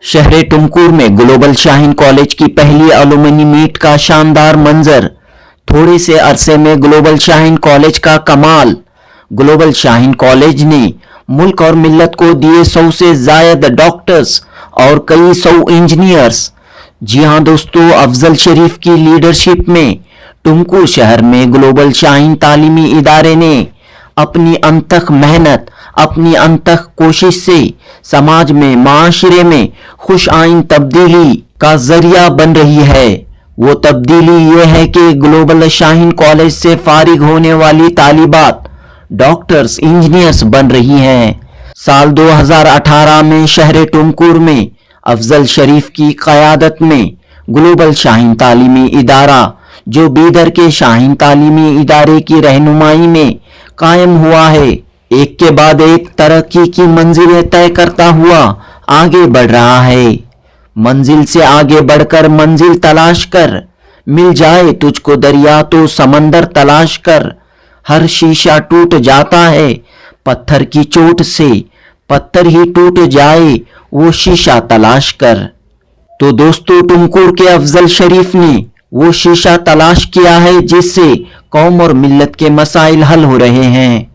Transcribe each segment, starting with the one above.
शहर टुमकुर में global Shaheen college की पहली एलुमनी मीट का शानदार मंजर। थोड़े से अरसे में ग्लोबल शाहीन कॉलेज का कमाल। ग्लोबल शाहीन कॉलेज ने मुल्क और मिल्लत को दिए 100 से जायद डॉक्टर्स और कई 100 इंजीनियर्स। जी हां दोस्तों, अफजल शरीफ की लीडरशिप में टुमकुर शहर में ग्लोबल शाहीन तालीमी इदारे ने अपनी अनथक मेहनत, अपनी अनथक कोशिश से समाज में, माशरे में खुश आइन तब्दीली का जरिया बन रही है। वो तब्दीली ये है कि ग्लोबल शाहीन कॉलेज से फारिग होने वाली तालिबात डॉक्टर्स, इंजीनियर्स बन रही हैं। साल 2018 में शहर टुमकुर में अफजल शरीफ की क़यादत में ग्लोबल शाहीन तालीमी इदारा, जो बीदर के शाहीन तालीमी इदारे की रहनुमाई में कायम हुआ है, एक के बाद एक तरक्की की मंजिलें तय करता हुआ आगे बढ़ रहा है। मंजिल से आगे बढ़कर मंजिल तलाश कर, मिल जाए तुझको दरिया तो समंदर तलाश कर। हर शीशा टूट जाता है पत्थर की चोट से, पत्थर ही टूट जाए वो शीशा तलाश कर। तो दोस्तों, टुमकुर के अफजल शरीफ ने वो शीशा तलाश किया है जिससे कौम और मिल्लत के मसाइल हल हो रहे हैं,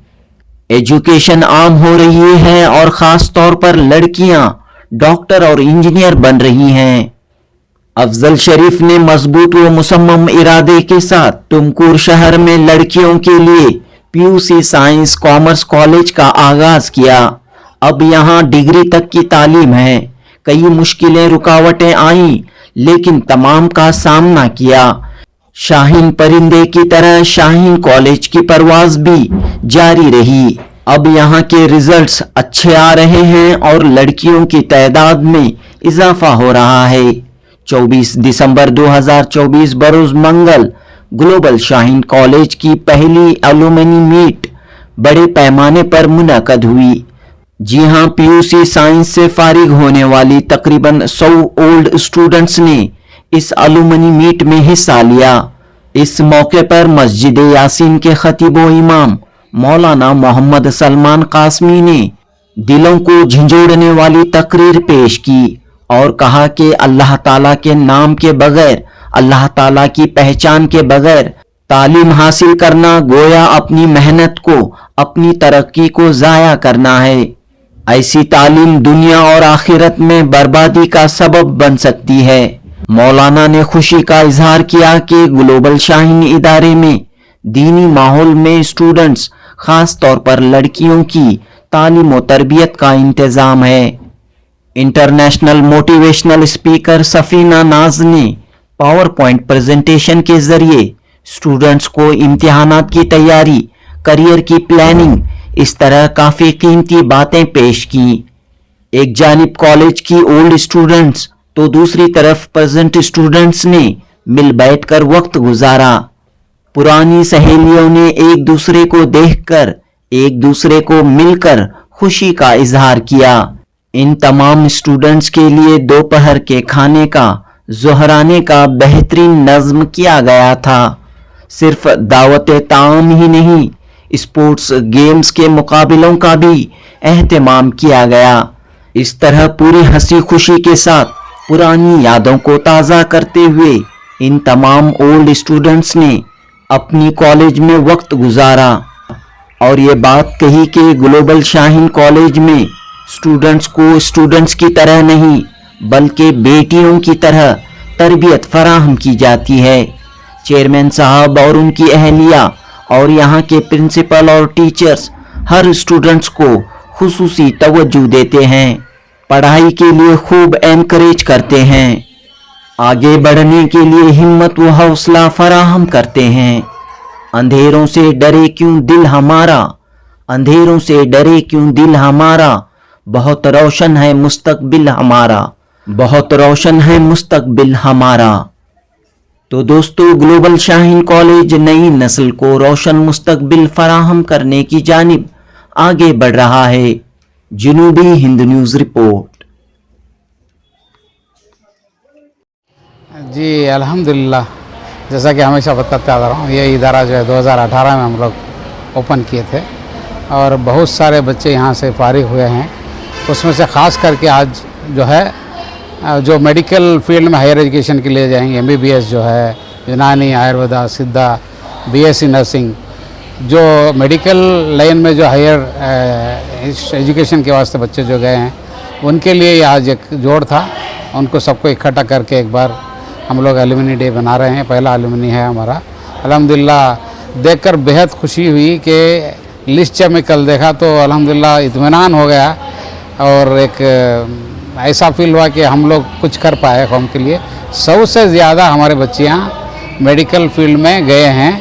एजुकेशन आम हो रही है और खास तौर पर लड़कियां डॉक्टर और इंजीनियर बन रही हैं। अफजल शरीफ ने मजबूत व मुसम्मम इरादे के साथ टुमकुर शहर में लड़कियों के लिए पीयूसी साइंस कॉमर्स कॉलेज का आगाज किया। अब यहाँ डिग्री तक की तालीम है। कई मुश्किलें, रुकावटें आईं, लेकिन तमाम का सामना किया। शाहीन परिंदे की तरह शाहीन कॉलेज की परवाज भी जारी रही। अब यहाँ के रिजल्ट्स अच्छे आ रहे हैं और लड़कियों की तादाद में इजाफा हो रहा है। 24 दिसंबर 2024 बरोज मंगल ग्लोबल शाहीन कॉलेज की पहली एलुमनी मीट बड़े पैमाने पर मुनक़द हुई। जी हां, पीयूसी साइंस से फारिग होने वाली तकरीबन 100 ओल्ड स्टूडेंट्स ने इस एलुमनी मीट में हिस्सा लिया। इस मौके पर मस्जिद यासीन के खतीब व इमाम मौलाना मोहम्मद सलमान कासमी ने दिलों को झंझोड़ने वाली तकरीर पेश की और कहा कि अल्लाह ताला के नाम के बगैर, अल्लाह ताला की पहचान के बगैर तालीम हासिल करना गोया अपनी मेहनत को, अपनी तरक्की को जाया करना है। ऐसी तालीम दुनिया और आखिरत में बर्बादी का सबब बन सकती है। मौलाना ने खुशी का इजहार किया कि ग्लोबल शाहीन इदारे में दीनी माहौल में स्टूडेंट्स, खास तौर पर लड़कियों की तालीम और तरबियत का इंतजाम है। इंटरनेशनल मोटिवेशनल स्पीकर सफीना नाज ने पावर पॉइंट प्रेजेंटेशन के जरिए स्टूडेंट्स को इम्तिहानात की तैयारी, करियर की प्लानिंग, इस तरह काफी कीमती बातें पेश की। एक जानिब कॉलेज की ओल्ड स्टूडेंट्स तो दूसरी तरफ प्रेजेंट स्टूडेंट्स ने मिल बैठकर वक्त गुजारा। पुरानी सहेलियों ने एक दूसरे को देखकर, एक दूसरे को मिलकर खुशी का इजहार किया। इन तमाम स्टूडेंट्स के लिए दोपहर के खाने का, ज़ोहराने का बेहतरीन नज़्म किया गया था। सिर्फ दावत ताम ही नहीं, स्पोर्ट्स गेम्स के मुकाबलों का भी एहतमाम किया गया। इस तरह पूरी हंसी खुशी के साथ पुरानी यादों को ताज़ा करते हुए इन तमाम ओल्ड स्टूडेंट्स ने अपनी कॉलेज में वक्त गुजारा और ये बात कही कि ग्लोबल शाहीन कॉलेज में स्टूडेंट्स को स्टूडेंट्स की तरह नहीं बल्कि बेटियों की तरह तरबियत फराहम की जाती है। चेयरमैन साहब और उनकी अहलिया और यहाँ के प्रिंसिपल और टीचर्स हर स्टूडेंट्स को खुसूसी तवज्जो देते हैं, पढ़ाई के लिए खूब एनकरेज करते हैं, आगे बढ़ने के लिए हिम्मत व हौसला फराहम करते हैं। अंधेरों से डरे क्यों दिल हमारा, अंधेरों से डरे क्यों दिल हमारा, बहुत रोशन है मुस्तकबिल हमारा, बहुत रोशन है मुस्तकबिल हमारा। तो दोस्तों, ग्लोबल शाहीन कॉलेज नई नस्ल को रोशन मुस्तकबिल फराहम करने की जानिब आगे बढ़ रहा है। जनूबी हिंद न्यूज़ रिपोर्ट। जी अल्हम्दुलिल्लाह, जैसा कि हमेशा बताते आ रहा हूँ, ये इदारा जो है 2018 में हम लोग ओपन किए थे और बहुत सारे बच्चे यहाँ से फारिग हुए हैं। उसमें से ख़ास करके आज जो है जो मेडिकल फील्ड में हायर एजुकेशन के लिए जाएंगे, MBBS जो है, यूनानी, आयुर्वेदा, सिद्धा, BSc नर्सिंग, जो मेडिकल लाइन में जो हायर एजुकेशन के वास्ते बच्चे जो गए हैं, उनके लिए आज एक जोड़ था। उनको सबको इकट्ठा करके एक बार हम लोग एलुमनी डे बना रहे हैं। पहला एलुमनी है हमारा। अल्हम्दुलिल्लाह देखकर बेहद खुशी हुई कि लिस्ट जब मैं कल देखा तो अल्हम्दुलिल्लाह इत्मीनान हो गया और एक ऐसा फील हुआ कि हम लोग कुछ कर पाए कौम के लिए। 100 से ज़्यादा हमारे बच्चे यहाँ मेडिकल फील्ड में गए हैं।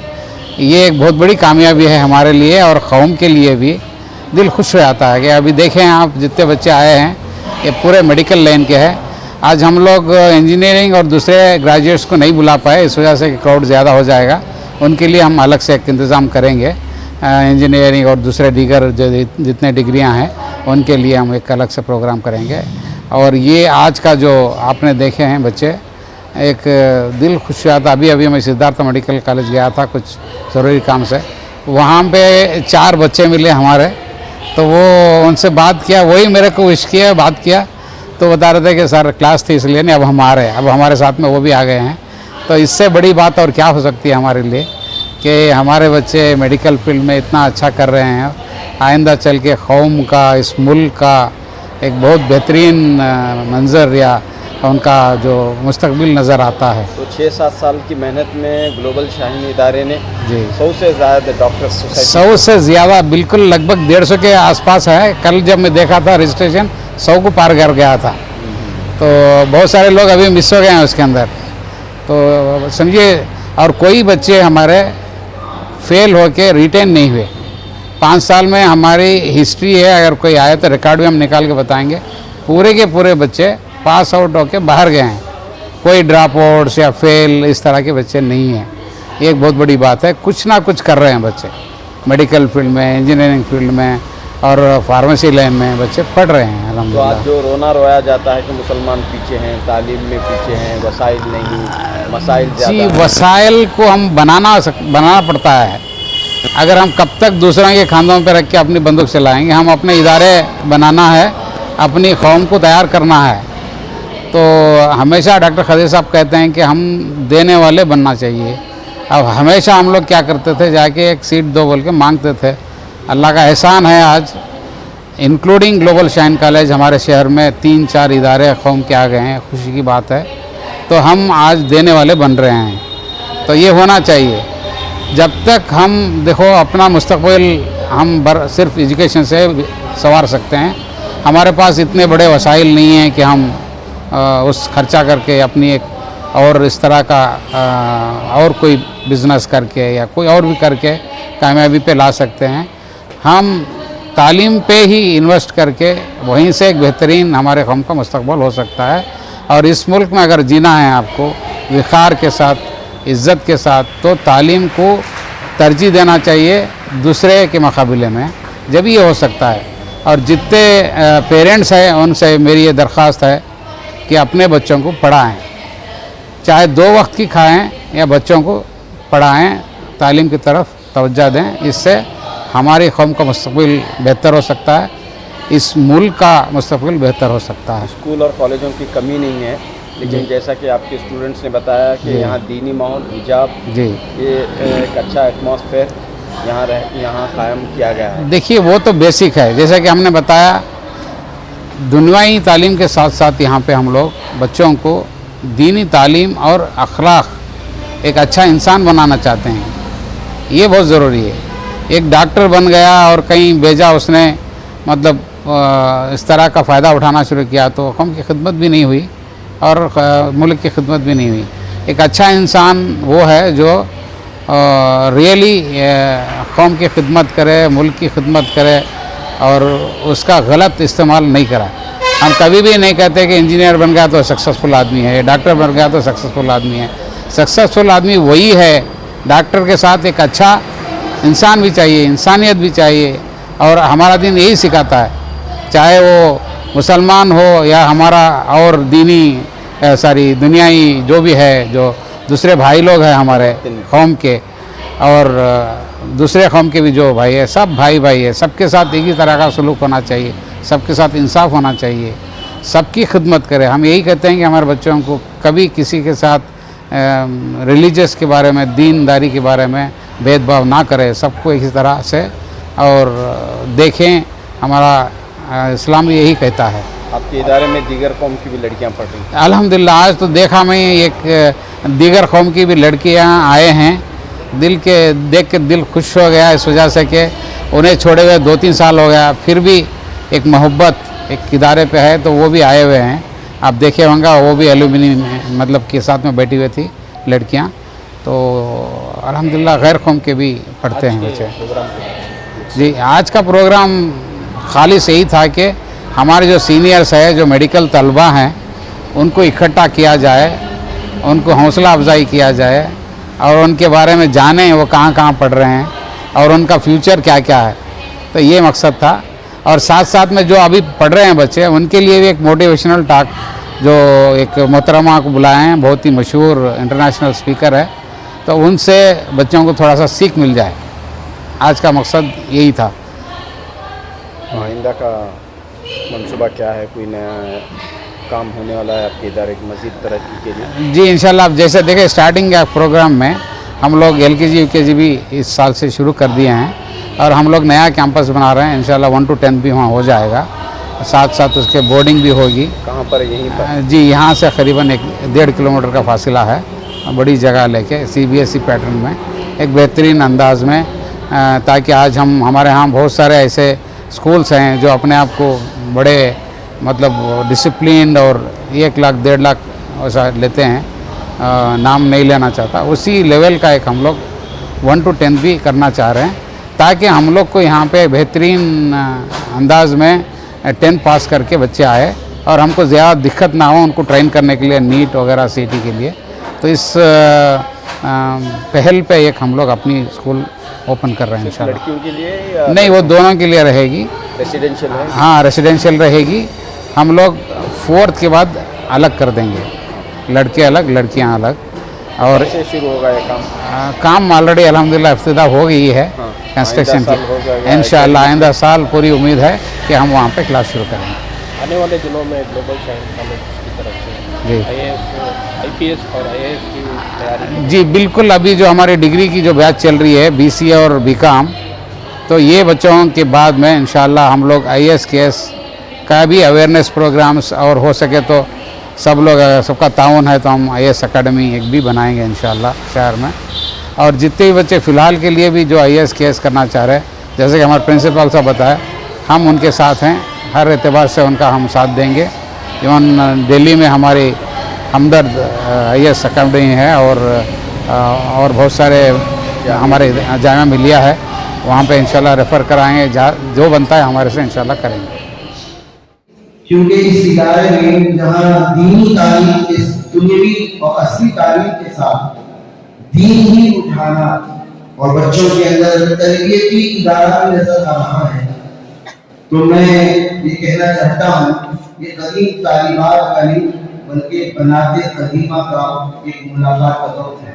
ये एक बहुत बड़ी कामयाबी है हमारे लिए और कौम के लिए भी। दिल खुश हो जाता है कि अभी देखें आप जितने बच्चे आए हैं ये पूरे मेडिकल लाइन के हैं। आज हम लोग इंजीनियरिंग और दूसरे ग्रेजुएट्स को नहीं बुला पाए, इस वजह से क्राउड ज़्यादा हो जाएगा। उनके लिए हम अलग से एक इंतज़ाम करेंगे। इंजीनियरिंग और दूसरे दीगर जो जितने डिग्रियां हैं उनके लिए हम एक अलग से प्रोग्राम करेंगे। और ये आज का जो आपने देखे हैं बच्चे, एक दिल खुश हुआ था। अभी मैं सिद्धार्थ मेडिकल कॉलेज गया था कुछ ज़रूरी काम से, वहाँ पे 4 बच्चे मिले हमारे, तो वो उनसे बात किया, वही मेरे को विश किया, बात किया, तो बता रहे थे कि सर क्लास थी इसलिए नहीं, अब हम आ रहे हैं। अब हमारे साथ में वो भी आ गए हैं। तो इससे बड़ी बात और क्या हो सकती है हमारे लिए कि हमारे बच्चे मेडिकल फील्ड में इतना अच्छा कर रहे हैं। आइंदा चल के कौम का, इस मुल्क का एक बहुत बेहतरीन मंजर या उनका जो मुस्तकबिल नज़र आता है। तो 6-7 साल की मेहनत में ग्लोबल शाहीन इदारे ने जी 100 से ज़्यादा डॉक्टर सोसाइटी 100 से ज़्यादा, बिल्कुल लगभग 150 के आसपास है। कल जब मैं देखा था रजिस्ट्रेशन 100 को पार कर गया था। तो बहुत सारे लोग अभी मिस हो गए हैं उसके अंदर। तो समझिए, और कोई बच्चे हमारे फेल होके रिटेन नहीं हुए। 5 साल में हमारी हिस्ट्री है, अगर कोई आए तो रिकॉर्ड भी हम निकाल के बताएंगे। पूरे के पूरे बच्चे पास आउट होके बाहर गए हैं। कोई ड्रॉप आउट्स या फेल इस तरह के बच्चे नहीं हैं। ये एक बहुत बड़ी बात है। कुछ ना कुछ कर रहे हैं बच्चे मेडिकल फील्ड में, इंजीनियरिंग फील्ड में और फार्मेसी लाइन में बच्चे पढ़ रहे हैं। तो आज अल्हम्दुलिल्लाह। जो रोना रोया जाता है कि मुसलमान पीछे हैं, तालीम में पीछे हैं, वसाइल नहीं, मसाइल जी, ज़्यादा हैं। वसाइल को हम बनाना पड़ता है। अगर हम कब तक दूसरों के खानों पर रख के अपनी बंदूक चलाएंगे? हम अपने इदारे बनाना है, अपनी कौम को तैयार करना है। तो हमेशा डॉक्टर खदीर साहब कहते हैं कि हम देने वाले बनना चाहिए। अब हमेशा हम लोग क्या करते थे, जाके एक सीट दो बोल के मांगते थे। अल्लाह का एहसान है आज इंक्लूडिंग ग्लोबल शाहीन कॉलेज हमारे शहर में 3-4 इदारे कौम के आ गए हैं। खुशी की बात है। तो हम आज देने वाले बन रहे हैं। तो ये होना चाहिए। जब तक हम देखो अपना मुस्तकबिल हम सिर्फ एजुकेशन से संवार सकते हैं। हमारे पास इतने बड़े वसाइल नहीं हैं कि हम उस खर्चा करके अपनी एक और इस तरह का और कोई बिज़नेस करके या कोई और भी करके कामयाबी पे ला सकते हैं। हम तालीम पे ही इन्वेस्ट करके वहीं से एक बेहतरीन हमारे कौम का मुस्तकबिल हो सकता है। और इस मुल्क में अगर जीना है आपको विखार के साथ, इज़्ज़त के साथ, तो तालीम को तरजीह देना चाहिए दूसरे के मुकाबले में, जब ये हो सकता है। और जितने पेरेंट्स हैं उनसे मेरी ये दरख्वास्त है कि अपने बच्चों को पढ़ाएं, चाहे 2 वक्त की खाएं या बच्चों को पढ़ाएं, तालीम की तरफ तवज्जो दें। इससे हमारी कौम का मुस्तकबिल बेहतर हो सकता है, इस मुल्क का मुस्तकबिल बेहतर हो सकता है। स्कूल और कॉलेजों की कमी नहीं है, लेकिन जैसा कि आपके स्टूडेंट्स ने बताया कि यहाँ दीनी माहौल, हिजाब, जी, ये एक अच्छा एटमॉस्फेयर यहाँ कायम किया गया है। देखिए वो तो बेसिक है। जैसा कि हमने बताया, दुनियाई तालीम के साथ साथ यहाँ पे हम लोग बच्चों को दीनी तालीम और अखलाक, एक अच्छा इंसान बनाना चाहते हैं। ये बहुत ज़रूरी है। एक डॉक्टर बन गया और कहीं भेजा उसने, मतलब इस तरह का फ़ायदा उठाना शुरू किया तो कौम की खिदमत भी नहीं हुई और मुल्क की खिदमत भी नहीं हुई। एक अच्छा इंसान वो है जो रियली कौम की खिदमत करे, मुल्क की खिदमत करे और उसका गलत इस्तेमाल नहीं करा। हम कभी भी नहीं कहते कि इंजीनियर बन गया तो सक्सेसफुल आदमी है, डॉक्टर बन गया तो सक्सेसफुल आदमी है। सक्सेसफुल आदमी वही है, डॉक्टर के साथ एक अच्छा इंसान भी चाहिए, इंसानियत भी चाहिए। और हमारा दिन यही सिखाता है, चाहे वो मुसलमान हो या हमारा और दीनी दुनियाई जो भी है, जो दूसरे भाई लोग हैं हमारे कौम के और दूसरे कौम के भी जो भाई है, सब भाई भाई है। सबके साथ एक ही तरह का सलूक होना चाहिए, सबके साथ इंसाफ होना चाहिए। सबकी खिदमत करें। हम यही कहते हैं कि हमारे बच्चों को कभी किसी के साथ रिलीजियस के बारे में, दीनदारी के बारे में भेदभाव ना करें, सबको इसी तरह से और देखें। हमारा इस्लाम यही कहता है। आपके इदारे में दीगर कौम की भी लड़कियां पढ़ रही हैं? अल्हम्दुलिल्लाह आज तो देखा मैं एक दीगर कौम की भी लड़कियां आए हैं। देख के दिल खुश हो गया इस वजह से कि उन्हें छोड़े हुए 2-3 साल हो गया, फिर भी एक मोहब्बत एक इदारे पे है, तो वो भी आए हुए हैं। आप देखे होंगे वो भी एलुमिनी में मतलब के साथ में बैठी हुई थी लड़कियां। तो अल्हम्दुलिल्लाह गैर कौम के भी पढ़ते हैं बच्चे। जी, आज का प्रोग्राम खालिस यही था कि हमारे जो सीनियर्स है, जो मेडिकल तलबा हैं, उनको इकट्ठा किया जाए, उनको हौसला अफजाई किया जाए और उनके बारे में जानें वो कहाँ कहाँ पढ़ रहे हैं और उनका फ्यूचर क्या क्या है। तो ये मकसद था। और साथ साथ में जो अभी पढ़ रहे हैं बच्चे, उनके लिए भी एक मोटिवेशनल टॉक जो एक मोहतरमा को बुलाए हैं, बहुत ही मशहूर इंटरनेशनल स्पीकर है, तो उनसे बच्चों को थोड़ा सा सीख मिल जाए। आज का मकसद यही था। आइंदा का मंसूबा क्या है? कोई नया काम होने वाला है आपके इदारे की मज़ीद तरक्की के लिए? जी इंशाल्लाह। आप जैसे देखें स्टार्टिंग के प्रोग्राम में हम लोग LKG UKG भी इस साल से शुरू कर दिए हैं और हम लोग नया कैंपस बना रहे हैं। इंशाल्लाह 1 to 10 भी वहाँ हो जाएगा, साथ साथ उसके बोर्डिंग भी होगी। कहाँ पर? यहीं पर? जी, यहाँ से करीबन 1-1.5 किलोमीटर का फासला है। बड़ी जगह लेके CBSE पैटर्न में एक बेहतरीन अंदाज में, ताकि आज हमारे यहाँ बहुत सारे ऐसे स्कूल्स हैं जो अपने आप को बड़े मतलब डिसिप्लिन और 1 लाख 1.5 लाख ऐसा लेते हैं। नाम नहीं लेना चाहता, उसी लेवल का एक हम लोग 1 to 10 भी करना चाह रहे हैं, ताकि हम लोग को यहाँ पे बेहतरीन अंदाज में 10 पास करके बच्चे आए और हमको ज़्यादा दिक्कत ना हो उनको ट्रेन करने के लिए, नीट वगैरह CET के लिए। तो इस पहल पे एक हम लोग अपनी स्कूल ओपन कर रहे हैं इंशाल्लाह। लड़कियों के लिए या नहीं, वो दोनों के लिए रहेगी। रेसिडेंशियल है? हाँ, रेसिडेंशियल रहेगी। हम लोग 4th के बाद अलग कर देंगे, लड़के अलग लड़कियां अलग। और कैसे शुरू होगा ये काम? काम ऑलरेडी अल्हम्दुलिल्लाह इफ्तिदा हो गई है कंस्ट्रक्शन की। इंशाल्लाह आइंदा साल पूरी उम्मीद है कि हम वहाँ पे क्लास शुरू करेंगे। आने वाले दिनों में ग्लोबल शाहीन कॉलेज की तरफ से जी IPS और IAS की तैयारी? जी बिल्कुल। अभी जो हमारी डिग्री की जो बैच चल रही है BCA और BCom, तो ये बच्चों के बाद में इंशाल्लाह हम लोग IAS KS का भी अवेयरनेस प्रोग्राम्स, और हो सके तो सब लोग सबका ताउन है तो हम IAS अकेडमी एक भी बनाएंगे इंशाल्लाह शहर में। और जितने भी बच्चे फ़िलहाल के लिए भी जो IAS KS करना चाह रहे हैं, जैसे कि हमारे प्रिंसिपल साहब बताया, हम उनके साथ हैं, हर एतबार से उनका हम साथ देंगे। इवन दिल्ली में हमारी हमदर्द IAS अकेडमी है और बहुत सारे हमारे जामिया मिलिया है, वहाँ पे इंशाल्लाह रेफ़र कराएंगे। जो बनता है हमारे से इंशाल्लाह करेंगे। क्योंकि इस इदारे में जहाँ दीनी तालीम के दुनियावी और असली तालीम के साथ दीन ही उठाना और बच्चों के अंदर तरबियती इदारा भी नजर आ रहा है, तो मैं ये कहना चाहता हूँ ये कदीम तालीबात का नहीं बल्कि बनाते कदीमा का एक मुलाकात का वक्त है।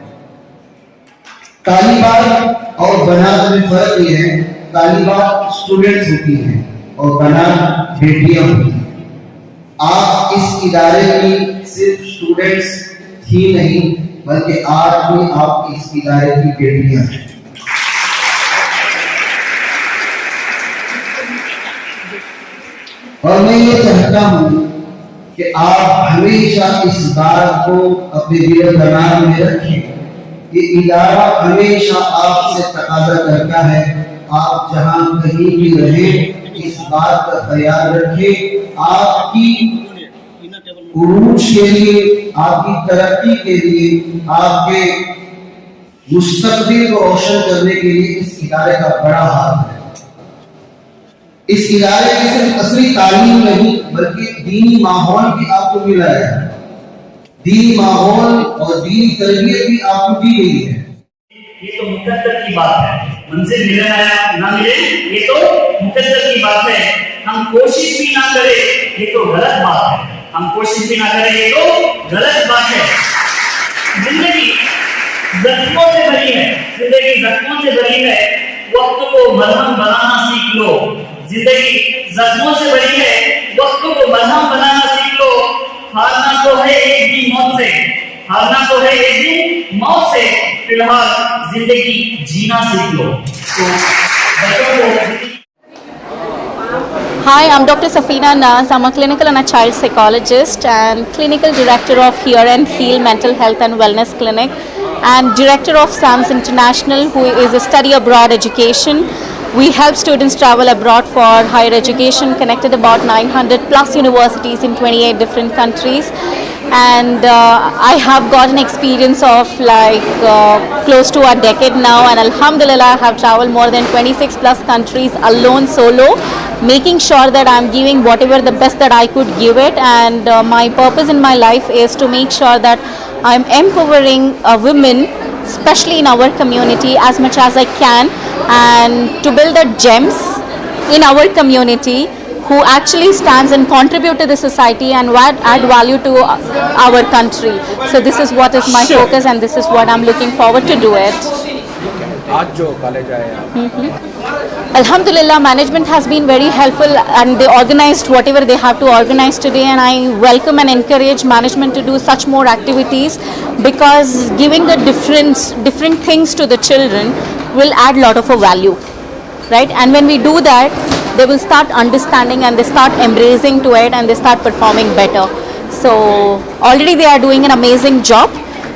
तालीबात और बनात में फर्क ये है, तालीबात स्टूडेंट्स होती हैं और बनात बेटियां होती हैं। आप इस इदारे की सिर्फ स्टूडेंट्स ही नहीं बल्कि आज भी आप इस इदारे की बेटियां हैं। और मैं ये चाहता हूं कि आप हमेशा इस बात को अपने दिल दिमाग में रखें। ये इदारा हमेशा आपसे तकाजा करता है, आप जहां कहीं भी रहें इस बात का ख्याल रखें, आपकी उरूज के लिए, आपकी तरक्की के लिए, आपके मुस्तकबिल को रोशन करने के लिए इस इदारे का बड़ा हाथ है। इस इदारे की सिर्फ असली तालीम नहीं बल्कि दीनी माहौल भी आपको मिला है, दीनी माहौल और दीनी तरबियत भी आपको दी गई है। ये तो मुकद्दर की बात है, मंजिल मिले ना मिले ये तो मुकद्दर की बात है। हम कोशिश भी ना करें ये तो गलत बात है, हम कोशिश भी ना करें ये तो गलत बात है। जिंदगी जख्मों से भरी है, जिंदगी जख्मों से भरी है, वक्त को मरहम बनाना सीख लो। जिंदगी जख्मों से भरी है, वक्त को मरहम बनाना हारना तो है एक दिन मौत से, हारना तो है एक दिन मौत से, फिलहाल जिंदगी जीना सीख लो। तो बच्चों को Hi, I'm Dr. Safina Naz. I'm a clinical and a child psychologist and clinical director of Hear and Heal Mental Health and Wellness Clinic and director of SAMS International, who is a study abroad education. We help students travel abroad for higher education, connected about 900 plus universities in 28 different countries. And I have got an experience of close to a decade now, and Alhamdulillah I have traveled more than 26 plus countries alone, solo, making sure that I'm giving whatever the best that I could give it. And my purpose in my life is to make sure that I'm empowering women, especially in our community, as much as I can, and to build the gems in our community who actually stands and contribute to the society and add value to our country. So this is what is my focus, and this is what I'm looking forward to do it. आज जो college आए आप, Alhamdulillah, management has been very helpful and they organized whatever they have to organize today, and I welcome and encourage management to do such more activities, because giving the different things to the children will add lot of a value, right? And when we do that, they will start understanding and they start embracing to it and they start performing better. So already they are doing an amazing job,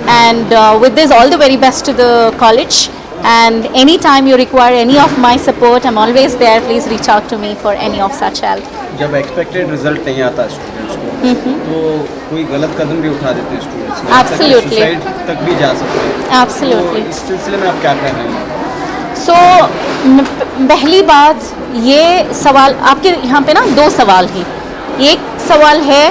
and with this, all the very best to the college. And anytime you require any of my support, I'm always there. Please reach out to me for any of such help. जब expected result नहीं आता students को तो कोई गलत कदम भी उठा देते हैं स्टूडेंट्स, Absolutely. सुसाइड तक भी जा सकते हैं। Absolutely. तो इस सिलसिले में आप क्या कह रहे हैं? पहली बात, ये सवाल आपके यहाँ पे ना दो सवाल हैं। एक सवाल है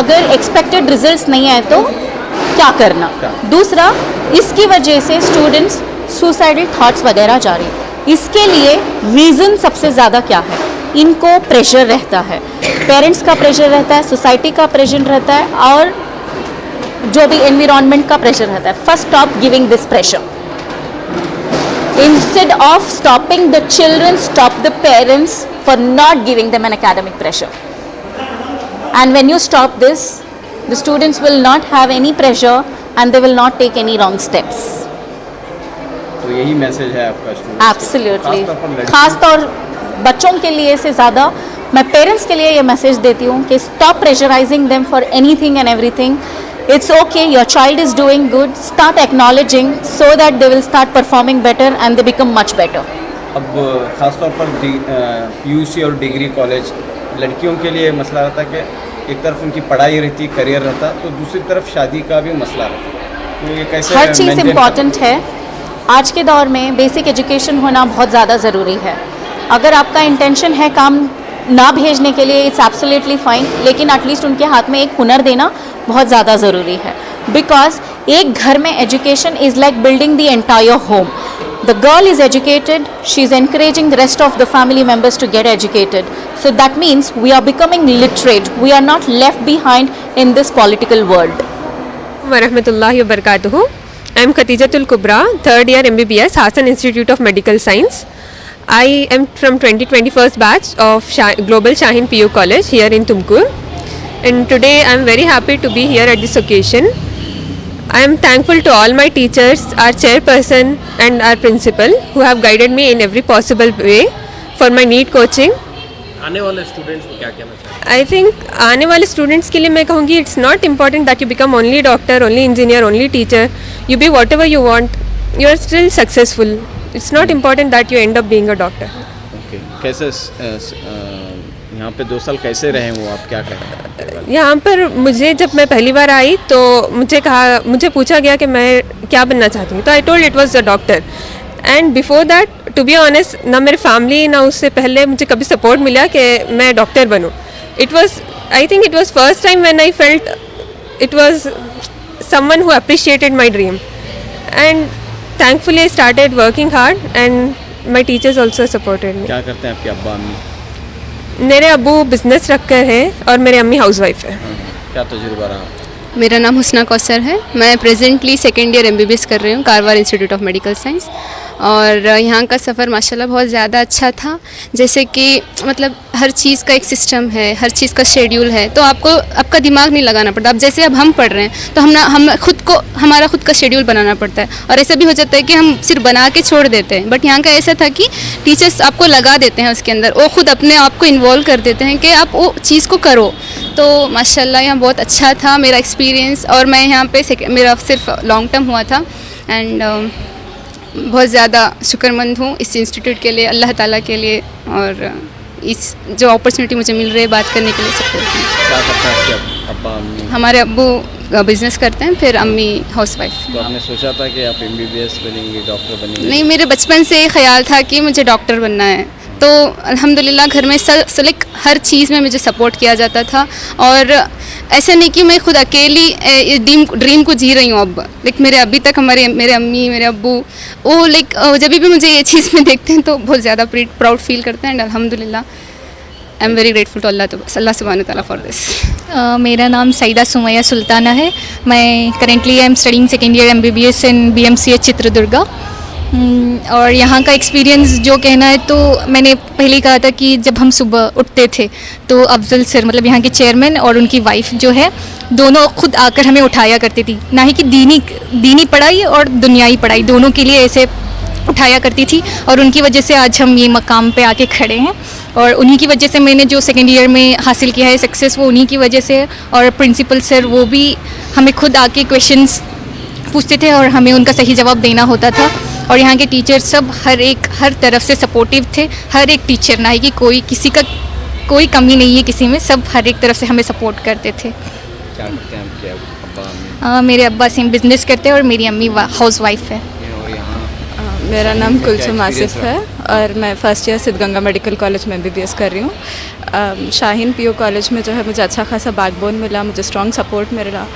अगर एक्सपेक्टेड रिजल्ट्स नहीं आए तो क्या करना, दूसरा इसकी वजह से स्टूडेंट्स सुसाइडल थॉट्स वगैरह जा रहे हैं। इसके लिए रीज़न सबसे ज़्यादा क्या है, इनको प्रेशर रहता है, पेरेंट्स का प्रेशर रहता है, सोसाइटी का प्रेशर रहता है, और जो भी एनवायरनमेंट का प्रेशर रहता है। First stop giving this pressure. Instead of stopping the children, stop the parents for not giving them an academic pressure. And when you stop this, the students will not have any pressure and they will not take any wrong steps. तो यही message है आपका students? Absolutely. खास तौर बच्चों के लिए से ज़्यादा मैं पेरेंट्स के लिए ये मैसेज देती हूँ कि stop pressurizing them for anything and everything. It's okay, your child is doing good. Start acknowledging so that they will start performing better and they become much better. अब ख़ास तौर पर PUC और डिग्री कॉलेज लड़कियों के लिए मसला रहता है कि एक तरफ उनकी पढ़ाई रहती, करियर रहता, तो दूसरी तरफ शादी का भी मसला रहता। तो ये कैसे हर चीज़ इम्पॉर्टेंट है। आज के दौर में बेसिक एजुकेशन होना बहुत ज़्यादा ज़रूरी है। अगर आपका इंटेंशन है काम ना भेजने के लिए, इट्स एब्सोल्युटली फाइन, लेकिन एटलीस्ट उनके हाथ में एक हुनर देना बहुत ज़्यादा ज़रूरी है। बिकॉज एक घर में education is like building the entire home. The girl is educated, she is encouraging the rest of the family members to get educated. So that means we are becoming literate. We are not left behind in this political world. Warahmatullahi wabarakatuh. I am Khatijatul Kubra, third year MBBS, Hassan Institute of Medical Science. I am from 2021st batch of Global Shaheen PU College here in Tumkur. And today I am very happy to be here at this occasion. I am thankful to all my teachers, our chairperson and our principal who have guided me in every possible way for my NEET coaching. आने वाले students को क्या कहना चाहिए? I think आने वाले students के लिए मैं कहूँगी it's not important that you become only doctor, only engineer, only teacher. You be whatever you want. You are still successful. It's not important that you end up being a doctor. Okay. कैसे यहाँ पे 2 साल कैसे रहे वो, आप क्या कह रहे हैं? यहाँ पर मुझे जब मैं पहली बार आई तो मुझे पूछा गया कि मैं क्या बनना चाहती हूँ, तो I told it was a doctor. And before that to be honest, ना मेरे फैमिली ना उससे पहले मुझे कभी सपोर्ट मिला कि मैं डॉक्टर बनूँ. I think it was first time when I felt it was someone who appreciated my dream. And thankfully I started working hard and my teachers also supported me. क्या करते हैं आपके अब्बा अम्मी? मेरे अब्बू बिजनेस रखकर हैं और मेरे अम्मी हाउसवाइफ है. क्या तजुर्बा रहा? मेरा नाम हुस्ना कौसर है. मैं प्रेजेंटली सेकेंड ईयर MBBS कर रही हूँ Karwar institute of medical science. और यहाँ का सफ़र माशाल्लाह बहुत ज़्यादा अच्छा था. जैसे कि मतलब हर चीज़ का एक सिस्टम है, हर चीज़ का शेड्यूल है, तो आपको आपका दिमाग नहीं लगाना पड़ता। अब जैसे अब हम पढ़ रहे हैं तो हम खुद को हमारा खुद का शेड्यूल बनाना पड़ता है, और ऐसा भी हो जाता है कि हम सिर्फ बना के छोड़ देते हैं। बट यहाँ का ऐसा था कि टीचर्स आपको लगा देते हैं उसके अंदर, वो खुद अपने आप को इन्वॉल्व कर देते हैं कि आप वो चीज़ को करो। तो माशाल्लाह यहाँ बहुत अच्छा था मेरा एक्सपीरियंस, और मैं यहाँ पे मेरा सिर्फ लॉन्ग टर्म हुआ था। एंड बहुत ज़्यादा शुक्रमंद हूँ इस इंस्टीट्यूट के लिए, अल्लाह ताला के लिए, और इस जो अपॉर्चुनिटी मुझे मिल रही है बात करने के लिए सबको। क्या करते हैं आपके अब्बा अम्मी? हमारे अब्बू बिज़नेस करते हैं, फिर अम्मी हाउसवाइफ। तो आपने सोचा था कि आप MBBS बनेंगे, डॉक्टर बनेंगे? नहीं, मेरे बचपन से ये ख्याल था कि मुझे डॉक्टर बनना है। तो अल्हम्दुलिल्लाह घर में लाइक हर चीज़ में मुझे सपोर्ट किया जाता था, और ऐसा नहीं कि मैं खुद अकेली ड्रीम को जी रही हूँ अब। लाइक मेरे अभी तक मेरे अम्मी, मेरे अब्बू, वो लाइक जब भी मुझे ये चीज़ में देखते हैं तो बहुत ज़्यादा प्राउड फील करते हैं। एंड अल्हम्दुलिल्लाह I am very grateful to अल्लाह सुब्हानहू तआला फॉर दिस। मेरा नाम सईदा सुमैया सुल्ताना है। मैं currently I am studying second year MBBS in BMCH Chitradurga. और यहाँ का एक्सपीरियंस जो कहना है, तो मैंने पहले ही कहा था कि जब हम सुबह उठते थे तो अफजल सर मतलब यहाँ के चेयरमैन और उनकी वाइफ जो है, दोनों खुद आकर हमें उठाया करती थी। ना ही कि दीनी पढ़ाई और दुनियाई पढ़ाई दोनों के लिए ऐसे उठाया करती थी, और उनकी वजह से आज हम ये मकाम पे आके खड़े हैं। और उन्हीं की वजह से मैंने जो सेकेंड ईयर में हासिल किया है सक्सेस, वो उन्हीं की वजह से। और प्रिंसिपल सर वो भी हमें खुद आके क्वेश्चंस पूछते थे और हमें उनका सही जवाब देना होता था। और यहाँ के टीचर सब हर तरफ से सपोर्टिव थे, हर एक टीचर, ना ही कि किसी का कोई कमी नहीं है किसी में, सब हर एक तरफ से हमें सपोर्ट करते थे। क्या करते हैं आपके अब्बा अम्मी? मेरे अब्बा सेम बिजनेस करते हैं और मेरी अम्मी हाउस वाइफ है। और यहाँ मेरा नाम कुलसुम आसिफ है और मैं first year Siddhaganga medical college में MBBS कर रही हूँ। शाहीन PO कॉलेज में जो है मुझे अच्छा खासा बैकबोन मिला, मुझे स्ट्रॉन्ग सपोर्ट मिला।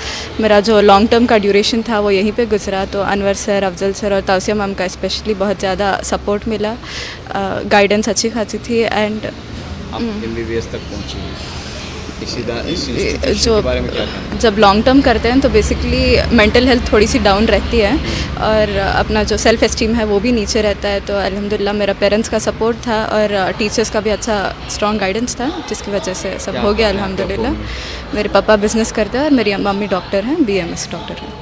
मेरा जो लॉन्ग टर्म का ड्यूरेशन था वो यहीं पे गुजरा, तो अनवर सर, अफजल सर और तौसिया मैम का स्पेशली बहुत ज़्यादा सपोर्ट मिला। गाइडेंस अच्छी खासी थी। एंड आप MBBS तक पहुँची, जो जब लॉन्ग टर्म करते हैं तो बेसिकली मेंटल हेल्थ थोड़ी सी डाउन रहती है और अपना जो सेल्फ एस्टीम है वो भी नीचे रहता है। तो अल्हम्दुलिल्लाह मेरा पेरेंट्स का सपोर्ट था और टीचर्स का भी अच्छा स्ट्रॉन्ग गाइडेंस था, जिसकी वजह से सब हो गया अल्हम्दुलिल्लाह। मेरे पापा बिज़नेस करते हैं और मेरी मम्मी डॉक्टर हैं, BMS डॉक्टर हैं।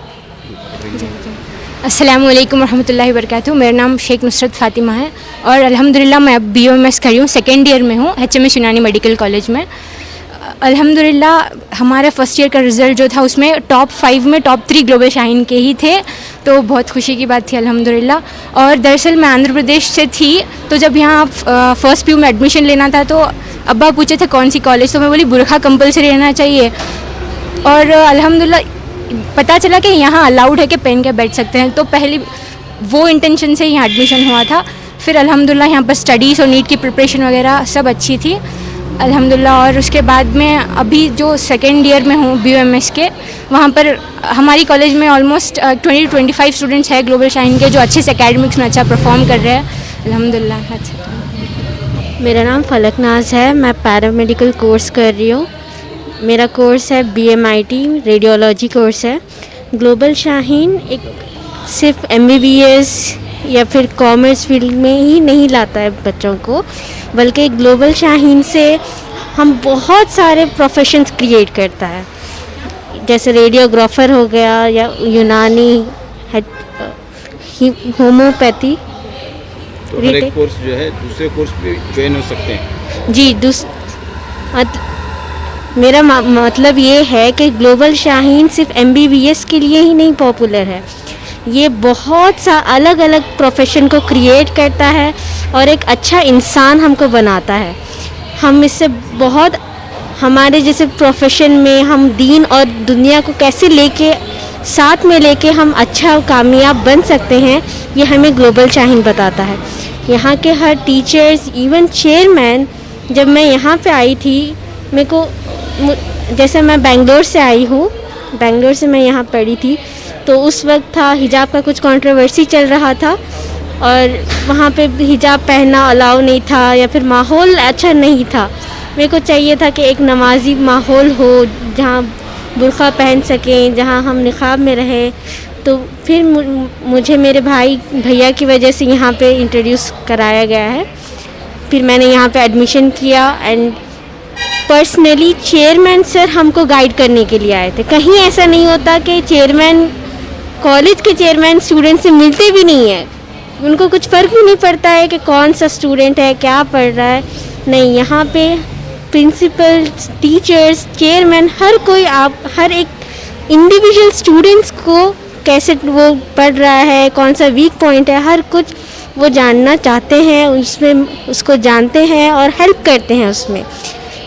अस्सलाम वालेकुम रहमतुल्लाहि वबरकातुहू। मेरा नाम शेख नुसरत फ़ातिमा है और अल्हम्दुलिल्लाह मैं अब BMS कर रही हूँ, सेकेंड ईयर में हूँ HMS यूनानी मेडिकल कॉलेज में। अल्हम्दुलिल्लाह हमारा फ़र्स्ट ईयर का रिज़ल्ट जो था उसमें टॉप 5 में टॉप 3 ग्लोबल शाहीन के ही थे, तो बहुत खुशी की बात थी अल्हम्दुलिल्लाह। और दरअसल मैं आंध्र प्रदेश से थी, तो जब यहाँ फर्स्ट PU में एडमिशन लेना था तो अब्बा पूछे थे कौन सी कॉलेज, तो मैं बोली बुरखा कंपलसरी रहना चाहिए। और अल्हम्दुलिल्लाह पता चला कि यहाँ अलाउड है कि पहन के बैठ सकते हैं, तो पहली वो इंटेंशन से यहाँ एडमिशन हुआ था। फिर अल्हम्दुलिल्लाह यहाँ पर स्टडीज़ और नीट की प्रिपरेशन वगैरह सब अच्छी थी अल्हम्दुलिल्लाह। और उसके बाद में अभी जो सेकेंड ईयर में हूँ BMS के, वहाँ पर हमारी कॉलेज में ऑलमोस्ट 20-25 स्टूडेंट्स हैं ग्लोबल शाहीन के जो अच्छे से एकेडमिक्स में अच्छा परफॉर्म कर रहे हैं अल्हम्दुलिल्लाह। अच्छा, मेरा नाम फलक नाज है, मैं पैरामेडिकल कोर्स कर रही हूँ। मेरा कोर्स है BMIT रेडियोलॉजी कोर्स है। ग्लोबल शाहीन एक सिर्फ MBBS या फिर कॉमर्स फील्ड में ही नहीं लाता है बच्चों को, बल्कि ग्लोबल शाहीन से हम बहुत सारे प्रोफेशंस क्रिएट करता है, जैसे रेडियोग्राफर हो गया या यूनानी, होम्योपैथी। तो हर एक कोर्स जो है दूसरे कोर्स पे ज्वाइन हो सकते हैं जी। मेरा मतलब ये है कि ग्लोबल शाहीन सिर्फ MBBS के लिए ही नहीं पॉपुलर है, ये बहुत सा अलग अलग प्रोफेशन को क्रिएट करता है और एक अच्छा इंसान हमको बनाता है। हम इससे बहुत हमारे जैसे प्रोफेशन में हम दीन और दुनिया को कैसे लेके साथ में लेके हम अच्छा और कामयाब बन सकते हैं, ये हमें ग्लोबल शाहीन बताता है। यहाँ के हर टीचर्स, इवन चेयरमैन, जब मैं यहाँ पे आई थी, मेरे को जैसे मैं बेंगलोर से आई हूँ, बेंगलोर से मैं यहाँ पढ़ी थी, तो उस वक्त था हिजाब का कुछ कंट्रोवर्सी चल रहा था और वहाँ पे हिजाब पहनना अलाउ नहीं था या फिर माहौल अच्छा नहीं था। मेरे को चाहिए था कि एक नमाजी माहौल हो जहाँ बुर्का पहन सकें, जहाँ हम निकाब में रहें। तो फिर मुझे मेरे भैया की वजह से यहाँ पे इंट्रोड्यूस कराया गया है। फिर मैंने यहाँ पे एडमिशन किया एंड पर्सनली चेयरमैन सर हमको गाइड करने के लिए आए थे। कहीं ऐसा नहीं होता कि चेयरमैन, कॉलेज के चेयरमैन स्टूडेंट से मिलते भी नहीं है, उनको कुछ फ़र्क भी नहीं पड़ता है कि कौन सा स्टूडेंट है, क्या पढ़ रहा है। नहीं, यहाँ पे प्रिंसिपल, टीचर्स, चेयरमैन, हर कोई, आप हर एक इंडिविजुअल स्टूडेंट्स को कैसे वो पढ़ रहा है, कौन सा वीक पॉइंट है, हर कुछ वो जानना चाहते हैं, उसमें उसको जानते हैं और हेल्प करते हैं उसमें।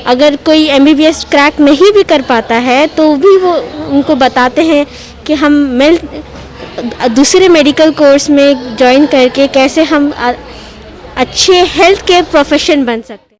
अगर कोई MBBS क्रैक नहीं भी कर पाता है तो भी वो उनको बताते हैं कि हम दूसरे मेडिकल कोर्स में ज्वाइन करके कैसे हम अच्छे हेल्थ केयर प्रोफेशन बन सकते हैं।